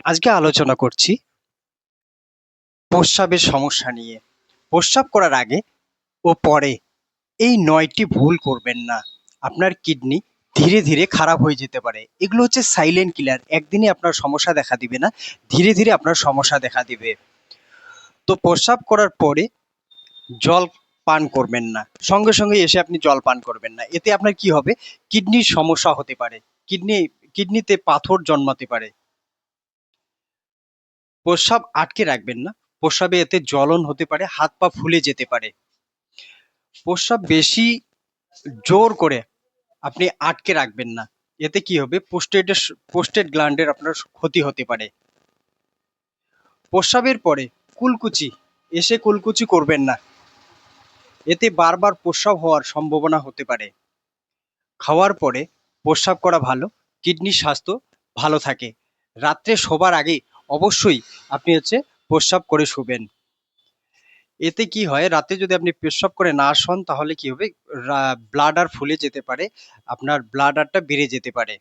আজকে আলোচনা করছি প্রস্রাবের সমস্যা নিয়ে। প্রস্রাব করার আগে ও পরে এই ৯টি ভুল করবেন না। আপনার কিডনি ধীরে ধীরে খারাপ হয়ে যেতে পারে। এগুলো হচ্ছে সাইলেন্ট কিলার। একদিনে আপনার সমস্যা দেখা দিবে না, ধীরে ধীরে আপনার সমস্যা দেখা দিবে। তো প্রস্রাব করার পরে জল পান করবেন না, সঙ্গে সঙ্গে এসে আপনি জল পান করবেন না। এতে আপনার কি হবে, কিডনির সমস্যা হতে পারে, কিডনিতে পাথর জন্মাতে পারে। প্রস্রাব আটকে রাখবেন না, প্রস্রাবে এতে জ্বলন হতে পারে, হাত পা ফুলে যেতে পারে। প্রস্রাব বেশি জোর করে আপনি আটকে রাখবেন না, এতে কি হবে, প্রোস্টেট গ্ল্যান্ডের আপনার ক্ষতি হতে পারে। প্রস্রাবের পরে কুলকুচি করবেন না, এতে বারবার প্রস্রাব হওয়ার সম্ভাবনা হতে পারে। খাওয়ার পরে প্রস্রাব করা ভালো, কিডনির স্বাস্থ্য ভালো থাকে। রাত্রে শোবার আগে অবশ্যই আপনি প্রস্রাব করে শুবেন। এতে কি হয়, রাতে যদি আপনি পেচ্ছাব করে না শোন তাহলে কি হবে, ব্লাডার ফুলে যেতে পারে, আপনার ব্লাডারটা বেড়ে যেতে পারে।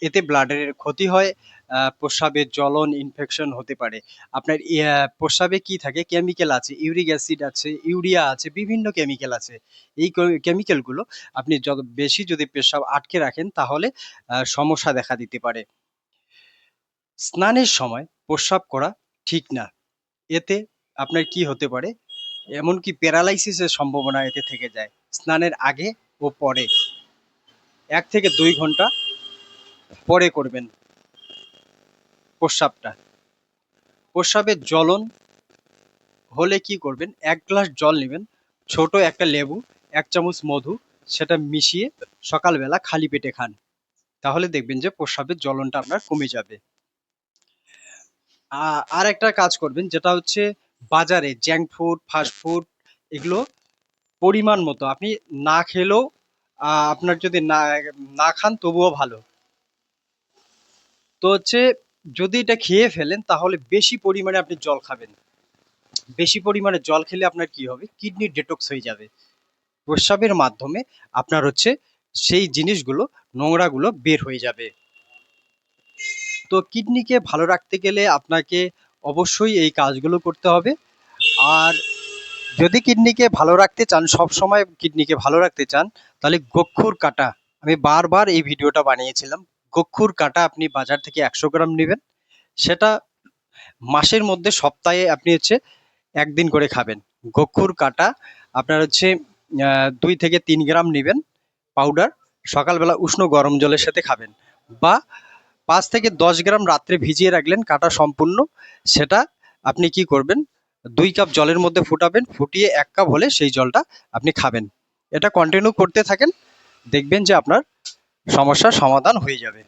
এতে ব্লাডারের ক্ষতি হয়, প্রস্রাবের জ্বলন, ইনফেকশন হতে পারে। আপনার প্রস্রাবে কি থাকে, কেমিক্যাল আছে, ইউরিক অ্যাসিড আছে, ইউরিয়া আছে, বিভিন্ন কেমিক্যাল আছে। এই কেমিক্যালগুলো আপনি যত বেশি যদি পেশাব আটকে রাখেন তাহলে সমস্যা দেখা দিতে পারে। স্নানের সময় প্রস্রাব করা ঠিক না, এতে আপনার কি হতে পারে, এমনকি প্যারালাইসিসের সম্ভাবনা এতে থেকে যায়। স্নানের আগে ও পরে ১ থেকে ২ ঘন্টা পরে করবেন প্রস্রাবটা। প্রস্রাবের জ্বলন হলে কি করবেন, ১ গ্লাস জল নেবেন, ছোট একটা লেবু, ১ চামচ মধু, সেটা মিশিয়ে সকালবেলা খালি পেটে খান। তাহলে দেখবেন যে প্রস্রাবের জ্বলনটা আপনার কমে যাবে। আর একটা কাজ করবেন, যেটা হচ্ছে বাজারে জাঙ্ক ফুড, ফাস্ট ফুড, এগুলো পরিমাণ মতো আপনি না খেলেও, আপনার যদি না খান তবুও ভালো। তো যদি এটা খেয়ে ফেলেন তাহলে বেশি পরিমাণে আপনি জল খাবেন। বেশি পরিমাণে জল খেলে আপনার কি হবে, কিডনি ডেটক্স হয়ে যাবে। প্রস্রাবের মাধ্যমে আপনার সেই জিনিসগুলো, নোংরাগুলো বের হয়ে যাবে। তো কিডনিকে ভালো রাখতে গেলে আপনাকে অবশ্যই এই কাজগুলো করতে হবে। আর যদি কিডনিকে ভালো রাখতে চান, সবসময় কিডনিকে ভালো রাখতে চান, তাহলে গক্ষুর কাঁটা, আমি বারবার এই ভিডিওটা বানিয়েছিলাম, গক্ষুর কাঁটা আপনি বাজার থেকে ১০০ গ্রাম নেবেন। সেটা মাসের মধ্যে সপ্তাহে আপনি ১ দিন করে খাবেন। গক্ষুর কাঁটা আপনার ২ থেকে ৩ গ্রাম নেবেন পাউডার, সকালবেলা উষ্ণ গরম জলের সাথে খাবেন। বা ৫ থেকে ১০ গ্রাম রাত্রে ভিজিয়ে রাখলেন কাঁটা সম্পূর্ণ, সেটা আপনি কি করবেন, ২ কাপ জলের মধ্যে ফুটাবেন, ফুটিয়ে ১ কাপ হলে সেই জলটা আপনি খাবেন। এটা কন্টিনিউ করতে থাকেন, দেখবেন যে আপনার সমস্যার সমাধান হয়ে যাবে।